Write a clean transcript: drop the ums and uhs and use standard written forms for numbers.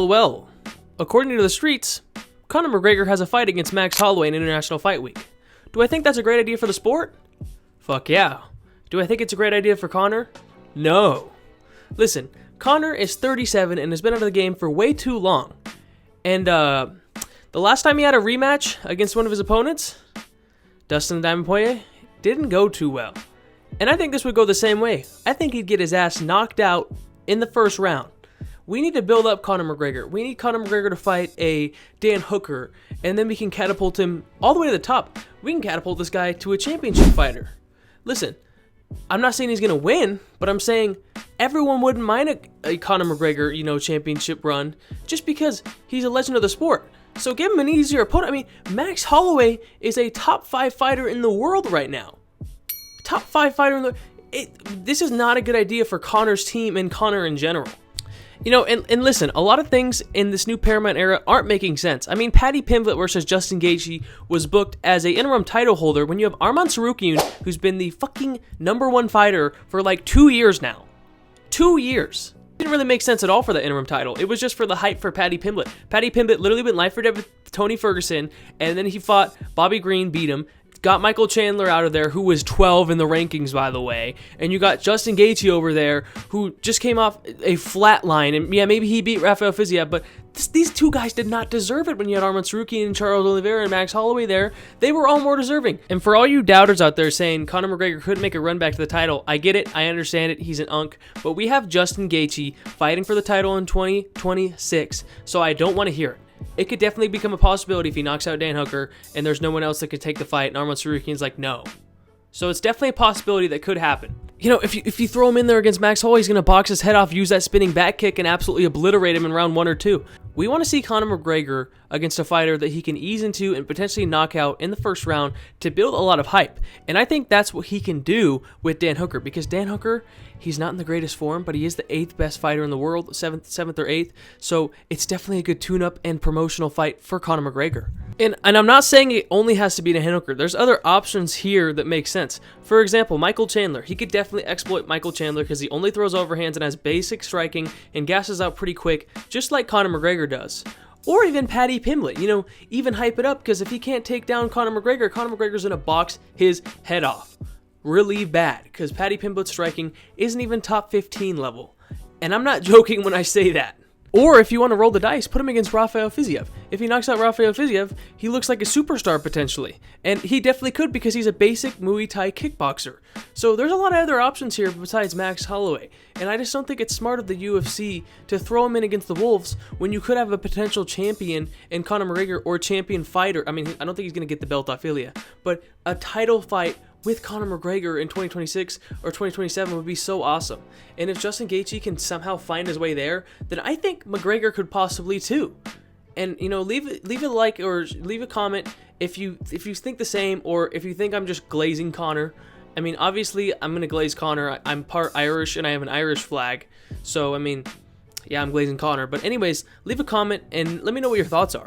Well, according to the streets, Conor McGregor has a fight against Max Holloway in International Fight Week. Do I think that's a great idea for the sport? Fuck yeah. Do I think it's a great idea for Conor? No. Listen, Conor is 37 and has been out of the game for way too long. And the last time he had a rematch against one of his opponents, Dustin the Diamond Poirier, didn't go too well. And I think this would go the same way. I think he'd get his ass knocked out in the first round. We need to build up Conor McGregor. We need Conor McGregor to fight a Dan Hooker, and then we can catapult him all the way to the top. We can catapult this guy to a championship fighter. Listen, I'm not saying he's going to win, but I'm saying everyone wouldn't mind a Conor McGregor, championship run just because he's a legend of the sport. So give him an easier opponent. I mean, Max Holloway is a top 5 fighter in the world right now. Top 5 fighter in the... This is not a good idea for Conor's team and Conor in general. And listen, a lot of things in this new Paramount era aren't making sense. I mean, Paddy Pimblett versus Justin Gaethje was booked as a interim title holder when you have Arman Tsarukyan, who's been the fucking #1 fighter for like 2 years now. 2 years. It didn't really make sense at all for the interim title. It was just for the hype for Paddy Pimblett. Paddy Pimblett literally went life or death with Tony Ferguson, and then he fought Bobby Green, beat him. Got Michael Chandler out of there, who was 12 in the rankings, by the way. And you got Justin Gaethje over there, who just came off a flat line. And yeah, maybe he beat Rafael Fiziev, but these two guys did not deserve it when you had Arman Tsarukyan and Charles Oliveira and Max Holloway there. They were all more deserving. And for all you doubters out there saying Conor McGregor couldn't make a run back to the title, I get it, I understand it, he's an unk. But we have Justin Gaethje fighting for the title in 2026, so I don't want to hear it. It could definitely become a possibility if he knocks out Dan Hooker and there's no one else that could take the fight, and Arman Tsarukyan's like, no. So it's definitely a possibility that could happen. If you throw him in there against Max Holloway, he's going to box his head off, use that spinning back kick, and absolutely obliterate him in round 1 or 2. We want to see Conor McGregor against a fighter that he can ease into and potentially knock out in the first round to build a lot of hype. And I think that's what he can do with Dan Hooker, because Dan Hooker, he's not in the greatest form, but he is the 8th best fighter in the world, 7th or 8th. So it's definitely a good tune-up and promotional fight for Conor McGregor. And I'm not saying it only has to be Dan Hooker. There's other options here that make sense. For example, Michael Chandler. He could definitely exploit Michael Chandler because he only throws overhands and has basic striking and gasses out pretty quick, just like Conor McGregor does. Or even Paddy Pimblett, even hype it up, because if he can't take down Conor McGregor's going to box his head off. Really bad, because Paddy Pimblett's striking isn't even top 15 level. And I'm not joking when I say that. Or if you want to roll the dice, put him against Rafael Fiziev. If he knocks out Rafael Fiziev, he looks like a superstar potentially. And he definitely could, because he's a basic Muay Thai kickboxer. So there's a lot of other options here besides Max Holloway. And I just don't think it's smart of the UFC to throw him in against the Wolves when you could have a potential champion in Conor McGregor, or champion fighter. I mean, I don't think he's going to get the belt off Ilya, but a title fight with Conor McGregor in 2026 or 2027 would be so awesome. And if Justin Gaethje can somehow find his way there, then I think McGregor could possibly too. And leave a like or leave a comment if you think the same, or if you think I'm just glazing Conor. I mean, obviously I'm gonna glaze Conor. I'm part Irish and I have an Irish flag, so I mean, yeah, I'm glazing Conor. But anyways, leave a comment and let me know what your thoughts are.